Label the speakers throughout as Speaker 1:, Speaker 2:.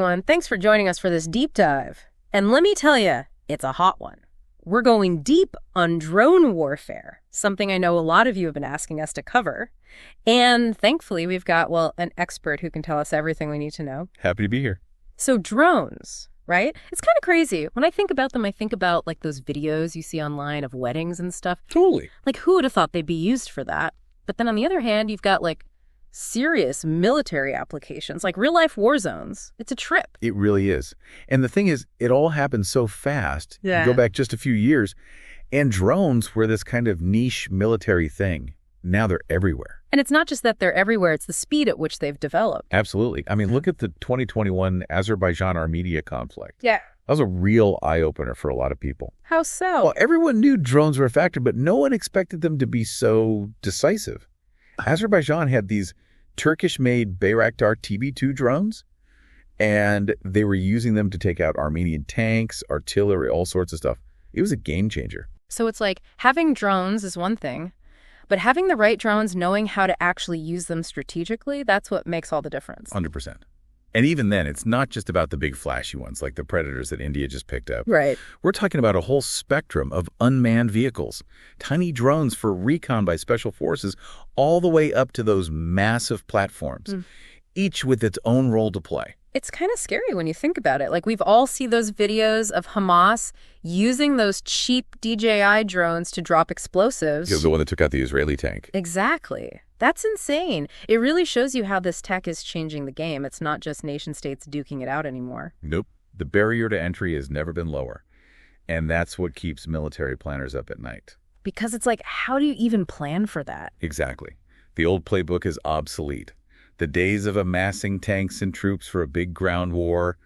Speaker 1: everyone. Thanks for joining us for this deep dive. And let me tell you, it's a hot one. We're going deep on drone warfare, something I know a lot of you have been asking us to cover. And thankfully, we've got, well, an expert who can tell us everything we need to know.
Speaker 2: Happy to be here.
Speaker 1: So drones, right? It's kind of crazy. When I think about them, I think about like those videos you see online of weddings and stuff.
Speaker 2: Totally.
Speaker 1: Like who would have thought they'd be used for that? But then on the other hand, you've got like serious military applications, like real-life war zones. It's a trip.
Speaker 2: It really is. And the thing is, it all happened so fast.
Speaker 1: Yeah.
Speaker 2: You go back just a few years, and drones were this kind of niche military thing. Now they're everywhere.
Speaker 1: And it's not just that they're everywhere, it's the speed at which they've developed.
Speaker 2: Absolutely. I mean, look at the 2021 Azerbaijan-Armenia conflict.
Speaker 1: Yeah.
Speaker 2: That was a real eye-opener for a lot of people.
Speaker 1: How so?
Speaker 2: Well, everyone knew drones were a factor, but no one expected them to be so decisive. Azerbaijan had these Turkish-made Bayraktar TB2 drones, and they were using them to take out Armenian tanks, artillery, all sorts of stuff. It was a game changer.
Speaker 1: So it's like having drones is one thing, but having the right drones, knowing how to actually use them strategically, that's what makes all the difference.
Speaker 2: 100%. And even then, it's not just about the big flashy ones like the Predators that India just picked up.
Speaker 1: Right.
Speaker 2: We're talking about a whole spectrum of unmanned vehicles, tiny drones for recon by special forces, all the way up to those massive platforms, each with its own role to play.
Speaker 1: It's kind of scary when you think about it. Like we've all seen those videos of Hamas using those cheap DJI drones to drop explosives.
Speaker 2: The one that took out the Israeli tank.
Speaker 1: Exactly. That's insane. It really shows you how this tech is changing the game. It's not just nation states duking it out anymore.
Speaker 2: Nope. The barrier to entry has never been lower. And that's what keeps military planners up at night.
Speaker 1: Because it's like, how do you even plan for that?
Speaker 2: Exactly. The old playbook is obsolete. The days of amassing tanks and troops for a big ground war,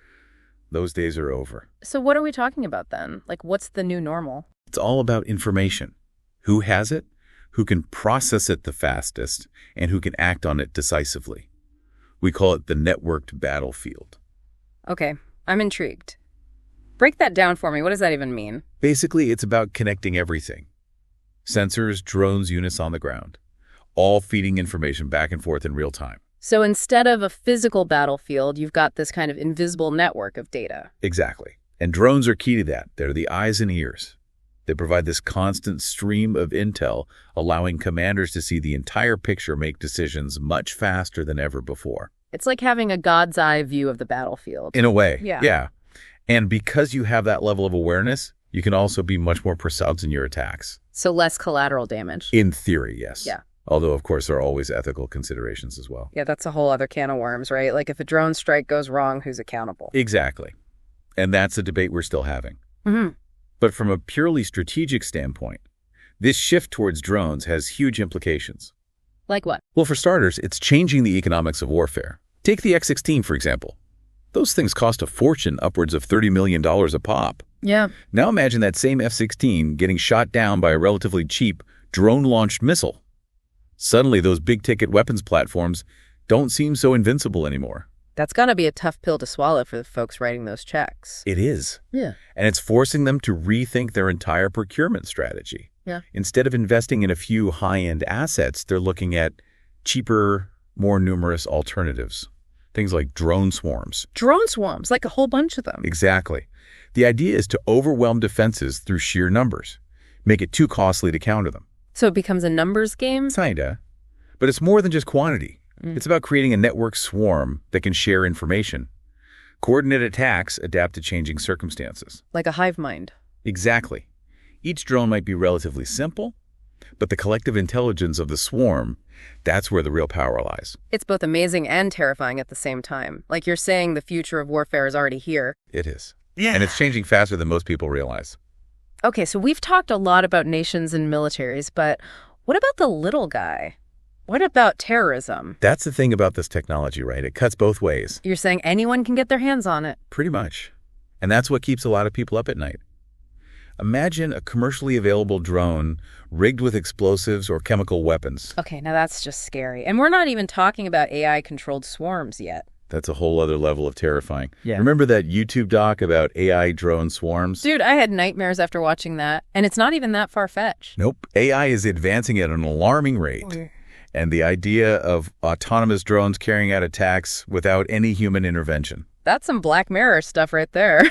Speaker 2: those days are over.
Speaker 1: So what are we talking about then? Like, what's the new normal?
Speaker 2: It's all about information. Who has it, who can process it the fastest, and who can act on it decisively. We call it the networked battlefield.
Speaker 1: Okay, I'm intrigued. Break that down for me. What does that even mean?
Speaker 2: Basically, it's about connecting everything. Sensors, drones, units on the ground, all feeding information back and forth in real time.
Speaker 1: So instead of a physical battlefield, you've got this kind of invisible network of data.
Speaker 2: Exactly. And drones are key to that. They're the eyes and ears. They provide this constant stream of intel, allowing commanders to see the entire picture, make decisions much faster than ever before.
Speaker 1: It's like having a God's eye view of the battlefield.
Speaker 2: In a way,
Speaker 1: Yeah.
Speaker 2: And because you have that level of awareness, you can also be much more precise in your attacks.
Speaker 1: So less collateral damage.
Speaker 2: In theory, yes.
Speaker 1: Yeah.
Speaker 2: Although, of course, there are always ethical considerations as well.
Speaker 1: Yeah, that's a whole other can of worms, right? Like if a drone strike goes wrong, who's accountable?
Speaker 2: Exactly. And that's a debate we're still having.
Speaker 1: Mm-hmm.
Speaker 2: But from a purely strategic standpoint, this shift towards drones has huge implications.
Speaker 1: Like what?
Speaker 2: Well, for starters, it's changing the economics of warfare. Take the X-16, for example. Those things cost a fortune, upwards of $30 million a pop.
Speaker 1: Yeah.
Speaker 2: Now imagine that same F-16 getting shot down by a relatively cheap drone-launched missile. Suddenly, those big-ticket weapons platforms don't seem so invincible anymore.
Speaker 1: That's gonna be a tough pill to swallow for the folks writing those checks.
Speaker 2: It is.
Speaker 1: Yeah.
Speaker 2: And it's forcing them to rethink their entire procurement strategy.
Speaker 1: Yeah.
Speaker 2: Instead of investing in a few high-end assets, they're looking at cheaper, more numerous alternatives. Things like drone swarms.
Speaker 1: Drone swarms, like a whole bunch of them.
Speaker 2: Exactly. The idea is to overwhelm defenses through sheer numbers, make it too costly to counter them.
Speaker 1: So it becomes a numbers game?
Speaker 2: Kinda. But it's more than just quantity. It's about creating a network swarm that can share information. Coordinate attacks adapt to changing circumstances.
Speaker 1: Like a hive mind.
Speaker 2: Exactly. Each drone might be relatively simple, but the collective intelligence of the swarm, that's where the real power lies.
Speaker 1: It's both amazing and terrifying at the same time. Like you're saying the future of warfare is already here.
Speaker 2: It is.
Speaker 1: Yeah.
Speaker 2: And it's changing faster than most people realize.
Speaker 1: Okay, so we've talked a lot about nations and militaries, but what about the little guy? What about terrorism?
Speaker 2: That's the thing about this technology, right? It cuts both ways.
Speaker 1: You're saying anyone can get their hands on it?
Speaker 2: Pretty much. And that's what keeps a lot of people up at night. Imagine a commercially available drone rigged with explosives or chemical weapons.
Speaker 1: Okay, now that's just scary. And we're not even talking about AI-controlled swarms yet.
Speaker 2: That's a whole other level of terrifying.
Speaker 1: Yeah.
Speaker 2: Remember that YouTube doc about AI drone swarms?
Speaker 1: Dude, I had nightmares after watching that, and it's not even that far-fetched.
Speaker 2: Nope. AI is advancing at an alarming rate.
Speaker 1: Okay.
Speaker 2: And the idea of autonomous drones carrying out attacks without any human intervention.
Speaker 1: That's some Black Mirror stuff right there.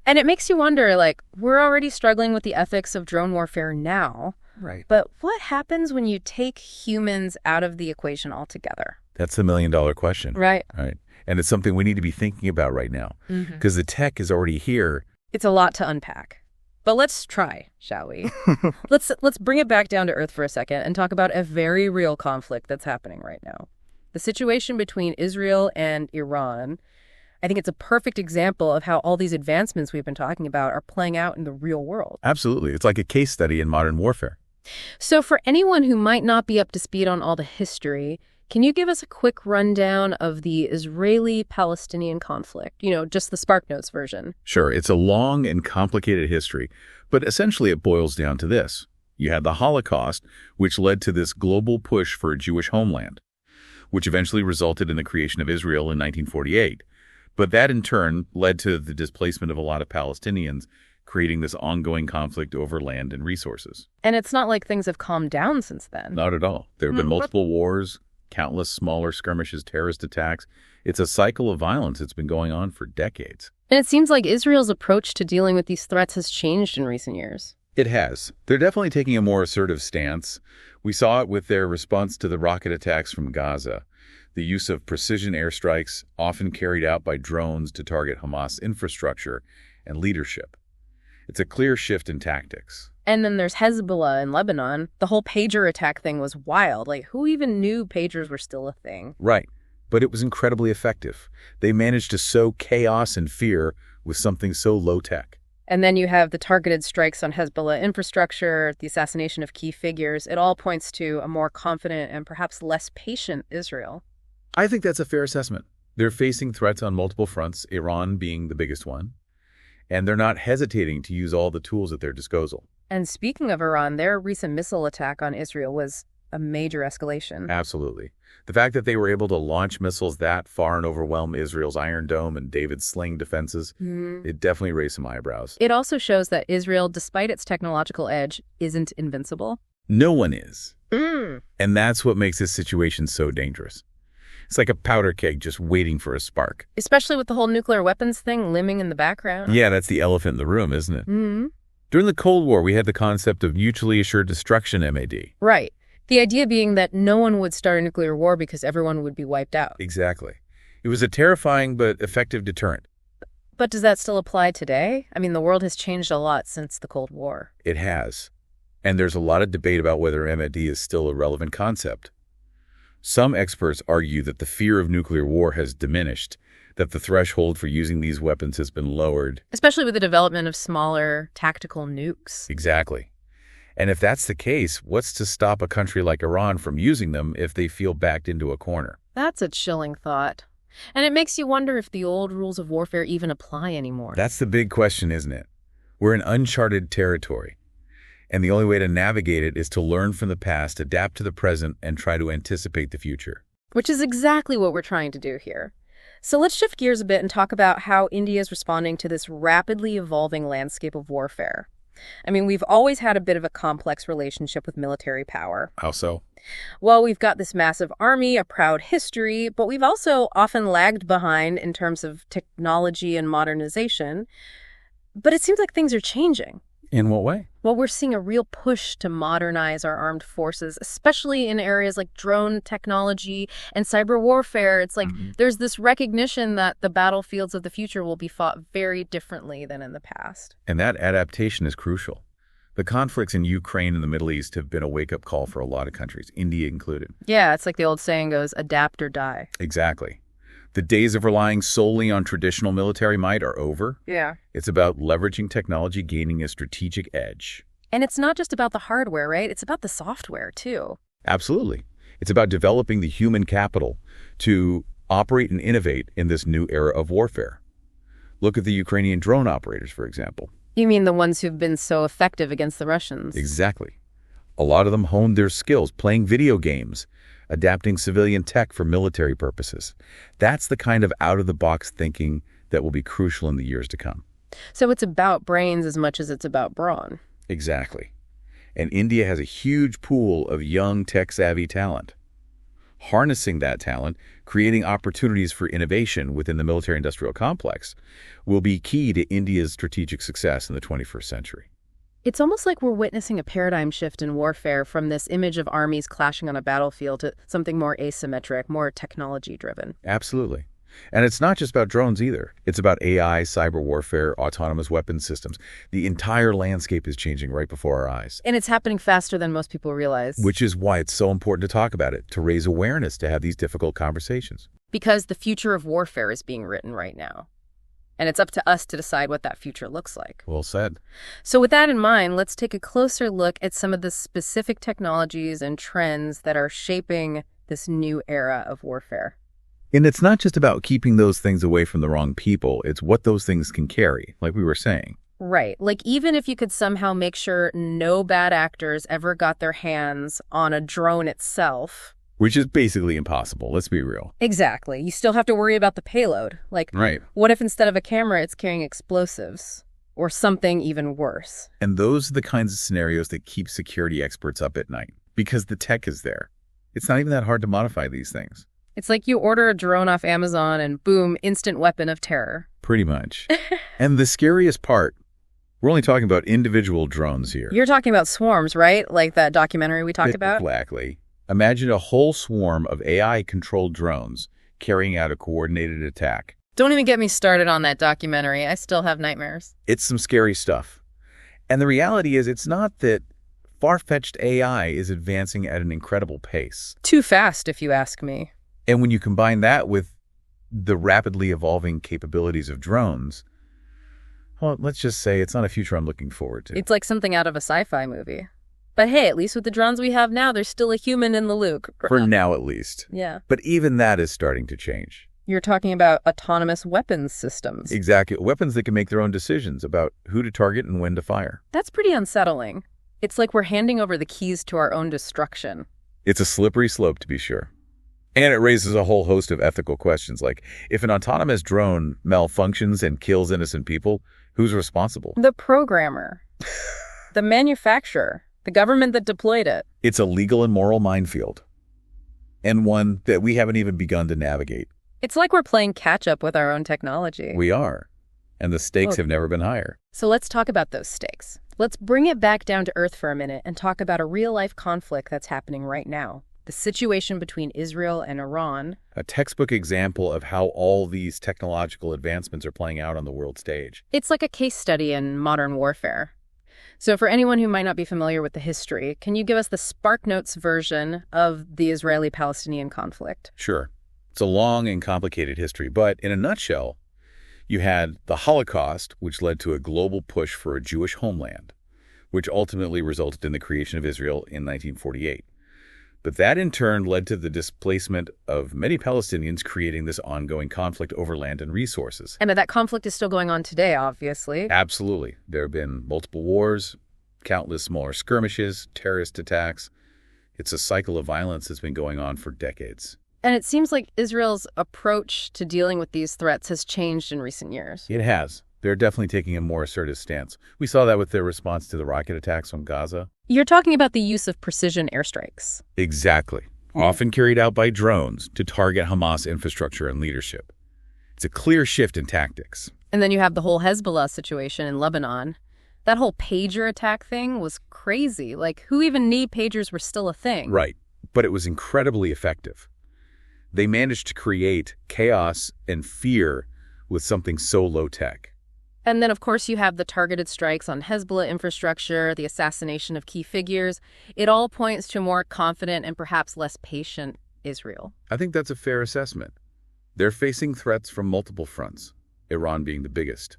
Speaker 1: And it makes you wonder, like, we're already struggling with the ethics of drone warfare now.
Speaker 2: Right.
Speaker 1: But what happens when you take humans out of the equation altogether?
Speaker 2: That's the million-dollar question.
Speaker 1: Right.
Speaker 2: Right. And it's something we need to be thinking about right now because the tech is already here.
Speaker 1: It's a lot to unpack. But let's try, shall we? Let's bring it back down to earth for a second and talk about a very real conflict that's happening right now. The situation between Israel and Iran. I think it's a perfect example of how all these advancements we've been talking about are playing out in the real world.
Speaker 2: Absolutely. It's like a case study in modern warfare.
Speaker 1: So for anyone who might not be up to speed on all the history, can you give us a quick rundown of the Israeli-Palestinian conflict? Just the SparkNotes version.
Speaker 2: Sure, it's a long and complicated history, but essentially it boils down to this. You had the Holocaust, which led to this global push for a Jewish homeland, which eventually resulted in the creation of Israel in 1948. But that in turn led to the displacement of a lot of Palestinians, creating this ongoing conflict over land and resources.
Speaker 1: And it's not like things have calmed down since then.
Speaker 2: Not at all. There have been multiple wars, countless smaller skirmishes, terrorist attacks. It's a cycle of violence that's been going on for decades.
Speaker 1: And it seems like Israel's approach to dealing with these threats has changed in recent years.
Speaker 2: It has. They're definitely taking a more assertive stance. We saw it with their response to the rocket attacks from Gaza. The use of precision airstrikes, often carried out by drones to target Hamas infrastructure and leadership. It's a clear shift in tactics.
Speaker 1: And then there's Hezbollah in Lebanon. The whole pager attack thing was wild. Like, who even knew pagers were still a thing?
Speaker 2: Right. But it was incredibly effective. They managed to sow chaos and fear with something so low-tech.
Speaker 1: And then you have the targeted strikes on Hezbollah infrastructure, the assassination of key figures. It all points to a more confident and perhaps less patient Israel.
Speaker 2: I think that's a fair assessment. They're facing threats on multiple fronts, Iran being the biggest one. And they're not hesitating to use all the tools at their disposal.
Speaker 1: And speaking of Iran, their recent missile attack on Israel was a major escalation.
Speaker 2: Absolutely. The fact that they were able to launch missiles that far and overwhelm Israel's Iron Dome and David's Sling defenses, it definitely raised some eyebrows.
Speaker 1: It also shows that Israel, despite its technological edge, isn't invincible.
Speaker 2: No one is. And that's what makes this situation so dangerous. It's like a powder keg just waiting for a spark.
Speaker 1: Especially with the whole nuclear weapons thing looming in the background.
Speaker 2: Yeah, that's the elephant in the room, isn't it? During the Cold War, we had the concept of mutually assured destruction, MAD.
Speaker 1: Right. The idea being that no one would start a nuclear war because everyone would be wiped out.
Speaker 2: Exactly. It was a terrifying but effective deterrent.
Speaker 1: But does that still apply today? I mean, the world has changed a lot since the Cold War.
Speaker 2: It has. And there's a lot of debate about whether MAD is still a relevant concept. Some experts argue that the fear of nuclear war has diminished, that the threshold for using these weapons has been lowered.
Speaker 1: Especially with the development of smaller tactical nukes.
Speaker 2: Exactly. And if that's the case, what's to stop a country like Iran from using them if they feel backed into a corner?
Speaker 1: That's a chilling thought. And it makes you wonder if the old rules of warfare even apply anymore.
Speaker 2: That's the big question, isn't it? We're in uncharted territory. And the only way to navigate it is to learn from the past, adapt to the present, and try to anticipate the future.
Speaker 1: Which is exactly what we're trying to do here. So let's shift gears a bit and talk about how India is responding to this rapidly evolving landscape of warfare. I mean, we've always had a bit of a complex relationship with military power.
Speaker 2: How so?
Speaker 1: Well, we've got this massive army, a proud history, but we've also often lagged behind in terms of technology and modernization. But it seems like things are changing.
Speaker 2: In what way?
Speaker 1: Well, we're seeing a real push to modernize our armed forces, especially in areas like drone technology and cyber warfare. It's like there's this recognition that the battlefields of the future will be fought very differently than in the past.
Speaker 2: And that adaptation is crucial. The conflicts in Ukraine and the Middle East have been a wake-up call for a lot of countries, India included.
Speaker 1: Yeah, it's like the old saying goes, adapt or die.
Speaker 2: Exactly. The days of relying solely on traditional military might are over.
Speaker 1: Yeah.
Speaker 2: It's about leveraging technology, gaining a strategic edge.
Speaker 1: And it's not just about the hardware, right? It's about the software, too.
Speaker 2: Absolutely. It's about developing the human capital to operate and innovate in this new era of warfare. Look at the Ukrainian drone operators, for example.
Speaker 1: You mean the ones who've been so effective against the Russians?
Speaker 2: Exactly. A lot of them honed their skills playing video games, adapting civilian tech for military purposes. That's the kind of out-of-the-box thinking that will be crucial in the years to come.
Speaker 1: So it's about brains as much as it's about brawn.
Speaker 2: Exactly. And India has a huge pool of young tech-savvy talent. Harnessing that talent, creating opportunities for innovation within the military-industrial complex, will be key to India's strategic success in the 21st century.
Speaker 1: It's almost like we're witnessing a paradigm shift in warfare from this image of armies clashing on a battlefield to something more asymmetric, more technology-driven.
Speaker 2: Absolutely. And it's not just about drones either. It's about AI, cyber warfare, autonomous weapons systems. The entire landscape is changing right before our eyes.
Speaker 1: And it's happening faster than most people realize.
Speaker 2: Which is why it's so important to talk about it, to raise awareness, to have these difficult conversations.
Speaker 1: Because the future of warfare is being written right now. And it's up to us to decide what that future looks like.
Speaker 2: Well said.
Speaker 1: So with that in mind, let's take a closer look at some of the specific technologies and trends that are shaping this new era of warfare.
Speaker 2: And it's not just about keeping those things away from the wrong people. It's what those things can carry, like we were saying.
Speaker 1: Right. Like even if you could somehow make sure no bad actors ever got their hands on a drone itself.
Speaker 2: Which is basically impossible, let's be real.
Speaker 1: Exactly. You still have to worry about the payload. Like,
Speaker 2: right.
Speaker 1: What if instead of a camera, it's carrying explosives? Or something even worse?
Speaker 2: And those are the kinds of scenarios that keep security experts up at night. Because the tech is there. It's not even that hard to modify these things.
Speaker 1: It's like you order a drone off Amazon and boom, instant weapon of terror.
Speaker 2: Pretty much. And the scariest part, we're only talking about individual drones here.
Speaker 1: You're talking about swarms, right? Like that documentary we talked about?
Speaker 2: Exactly. Imagine a whole swarm of AI-controlled drones carrying out a coordinated attack.
Speaker 1: Don't even get me started on that documentary. I still have nightmares.
Speaker 2: It's some scary stuff. And the reality is it's not that far-fetched AI is advancing at an incredible pace.
Speaker 1: Too fast, if you ask me.
Speaker 2: And when you combine that with the rapidly evolving capabilities of drones, well, let's just say it's not a future I'm looking forward to.
Speaker 1: It's like something out of a sci-fi movie. But hey, at least with the drones we have now, there's still a human in the loop.
Speaker 2: For now, at least.
Speaker 1: Yeah.
Speaker 2: But even that is starting to change.
Speaker 1: You're talking about autonomous weapons systems.
Speaker 2: Exactly. Weapons that can make their own decisions about who to target and when to fire.
Speaker 1: That's pretty unsettling. It's like we're handing over the keys to our own destruction.
Speaker 2: It's a slippery slope, to be sure. And it raises a whole host of ethical questions, like if an autonomous drone malfunctions and kills innocent people, who's responsible?
Speaker 1: The programmer. The manufacturer. The government that deployed it.
Speaker 2: It's a legal and moral minefield. And one that we haven't even begun to navigate.
Speaker 1: It's like we're playing catch-up with our own technology.
Speaker 2: We are. And the stakes have never been higher.
Speaker 1: So let's talk about those stakes. Let's bring it back down to earth for a minute and talk about a real-life conflict that's happening right now. The situation between Israel and Iran.
Speaker 2: A textbook example of how all these technological advancements are playing out on the world stage.
Speaker 1: It's like a case study in modern warfare. So for anyone who might not be familiar with the history, can you give us the SparkNotes version of the Israeli-Palestinian conflict?
Speaker 2: Sure. It's a long and complicated history, but in a nutshell, you had the Holocaust, which led to a global push for a Jewish homeland, which ultimately resulted in the creation of Israel in 1948. But that in turn led to the displacement of many Palestinians, creating this ongoing conflict over land and resources.
Speaker 1: And that conflict is still going on today, obviously.
Speaker 2: Absolutely. There have been multiple wars, countless smaller skirmishes, terrorist attacks. It's a cycle of violence that's been going on for decades.
Speaker 1: And it seems like Israel's approach to dealing with these threats has changed in recent years.
Speaker 2: It has. They're definitely taking a more assertive stance. We saw that with their response to the rocket attacks on Gaza.
Speaker 1: You're talking about the use of precision airstrikes.
Speaker 2: Exactly. Often carried out by drones to target Hamas infrastructure and leadership. It's a clear shift in tactics.
Speaker 1: And then you have the whole Hezbollah situation in Lebanon. That whole pager attack thing was crazy. Like, who even knew pagers were still a thing?
Speaker 2: Right. But it was incredibly effective. They managed to create chaos and fear with something so low-tech.
Speaker 1: And then, of course, you have the targeted strikes on Hezbollah infrastructure, the assassination of key figures. It all points to a more confident and perhaps less patient Israel.
Speaker 2: I think that's a fair assessment. They're facing threats from multiple fronts, Iran being the biggest.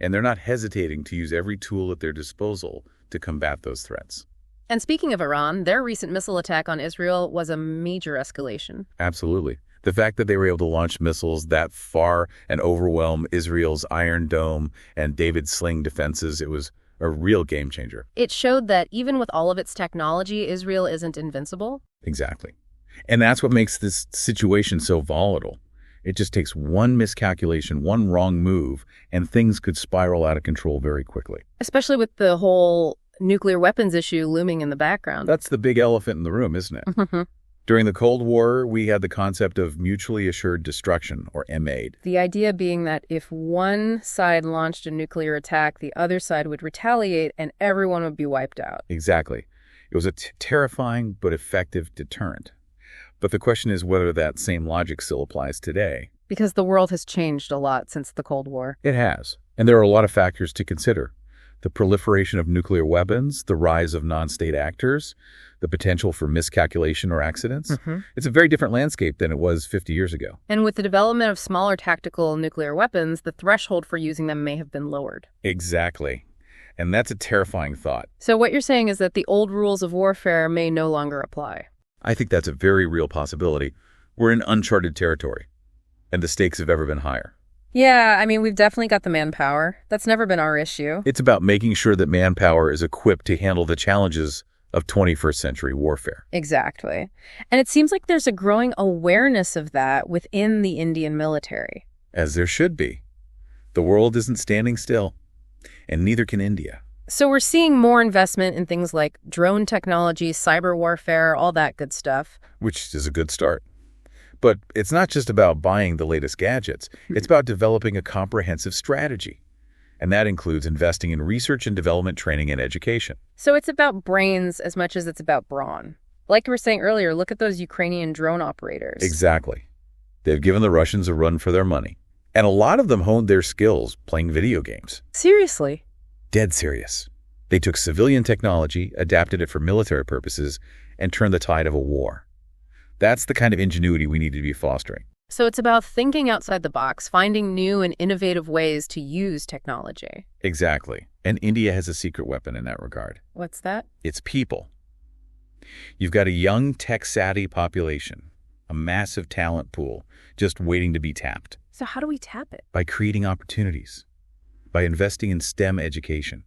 Speaker 2: And they're not hesitating to use every tool at their disposal to combat those threats.
Speaker 1: And speaking of Iran, their recent missile attack on Israel was a major escalation.
Speaker 2: Absolutely. The fact that they were able to launch missiles that far and overwhelm Israel's Iron Dome and David Sling defenses, it was a real game changer.
Speaker 1: It showed that even with all of its technology, Israel isn't invincible.
Speaker 2: Exactly. And that's what makes this situation so volatile. It just takes one miscalculation, one wrong move, and things could spiral out of control very quickly.
Speaker 1: Especially with the whole nuclear weapons issue looming in the background.
Speaker 2: That's the big elephant in the room, isn't it? During the Cold War, we had the concept of mutually assured destruction, or MAID.
Speaker 1: The idea being that if one side launched a nuclear attack, the other side would retaliate and everyone would be wiped out.
Speaker 2: Exactly. It was a terrifying but effective deterrent. But the question is whether that same logic still applies today.
Speaker 1: Because the world has changed a lot since the Cold War.
Speaker 2: It has. And there are a lot of factors to consider. The proliferation of nuclear weapons, the rise of non-state actors, the potential for miscalculation or accidents. It's a very different landscape than it was 50 years ago.
Speaker 1: And with the development of smaller tactical nuclear weapons, the threshold for using them may have been lowered.
Speaker 2: Exactly. And that's a terrifying thought.
Speaker 1: So what you're saying is that the old rules of warfare may no longer apply.
Speaker 2: I think that's a very real possibility. We're in uncharted territory, and the stakes have ever been higher.
Speaker 1: Yeah, I mean, we've definitely got the manpower. That's never been our issue.
Speaker 2: It's about making sure that manpower is equipped to handle the challenges of 21st century warfare.
Speaker 1: Exactly. And it seems like there's a growing awareness of that within the Indian military.
Speaker 2: As there should be. The world isn't standing still, and neither can India.
Speaker 1: So we're seeing more investment in things like drone technology, cyber warfare, all that good stuff.
Speaker 2: Which is a good start. But it's not just about buying the latest gadgets. It's about developing a comprehensive strategy. And that includes investing in research and development training and education.
Speaker 1: So it's about brains as much as it's about brawn. Like we were saying earlier, look at those Ukrainian drone operators.
Speaker 2: Exactly. They've given the Russians a run for their money. And a lot of them honed their skills playing video games.
Speaker 1: Seriously?
Speaker 2: Dead serious. They took civilian technology, adapted it for military purposes, and turned the tide of a war. That's the kind of ingenuity we need to be fostering.
Speaker 1: So it's about thinking outside the box, finding new and innovative ways to use technology.
Speaker 2: Exactly. And India has a secret weapon in that regard.
Speaker 1: What's that?
Speaker 2: It's people. You've got a young, tech-savvy population, a massive talent pool, just waiting to be tapped.
Speaker 1: So how do we tap it?
Speaker 2: By creating opportunities, by investing in STEM education,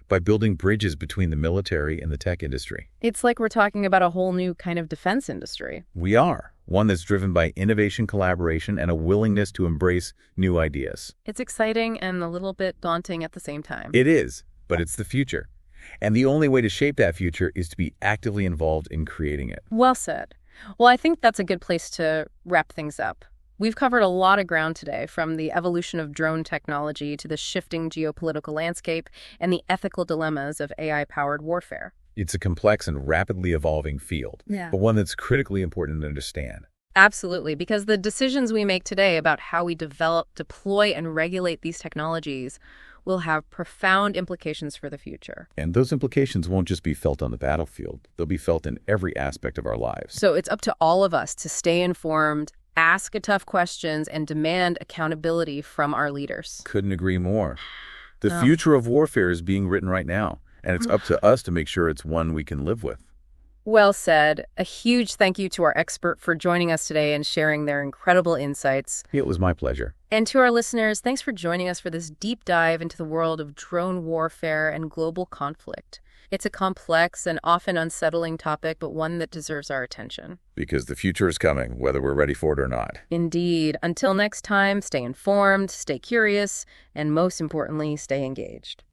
Speaker 2: by building bridges between the military and the tech industry.
Speaker 1: It's like we're talking about a whole new kind of defense industry.
Speaker 2: We are. One that's driven by innovation, collaboration, and a willingness to embrace new ideas.
Speaker 1: It's exciting and a little bit daunting at the same time.
Speaker 2: It is, but it's the future. And the only way to shape that future is to be actively involved in creating it.
Speaker 1: Well said. Well, I think that's a good place to wrap things up. We've covered a lot of ground today, from the evolution of drone technology to the shifting geopolitical landscape and the ethical dilemmas of AI-powered warfare.
Speaker 2: It's a complex and rapidly evolving field, but one that's critically important to understand.
Speaker 1: Absolutely, because the decisions we make today about how we develop, deploy, and regulate these technologies will have profound implications for the future.
Speaker 2: And those implications won't just be felt on the battlefield. They'll be felt in every aspect of our lives.
Speaker 1: So it's up to all of us to stay informed, ask tough questions, and demand accountability from our leaders.
Speaker 2: Couldn't agree more. The future of warfare is being written right now, and it's up to us to make sure it's one we can live with.
Speaker 1: Well said. A huge thank you to our expert for joining us today and sharing their incredible insights.
Speaker 2: It was my pleasure.
Speaker 1: And to our listeners, thanks for joining us for this deep dive into the world of drone warfare and global conflict. It's a complex and often unsettling topic, but one that deserves our attention.
Speaker 2: Because the future is coming, whether we're ready for it or not.
Speaker 1: Indeed. Until next time, stay informed, stay curious, and most importantly, stay engaged.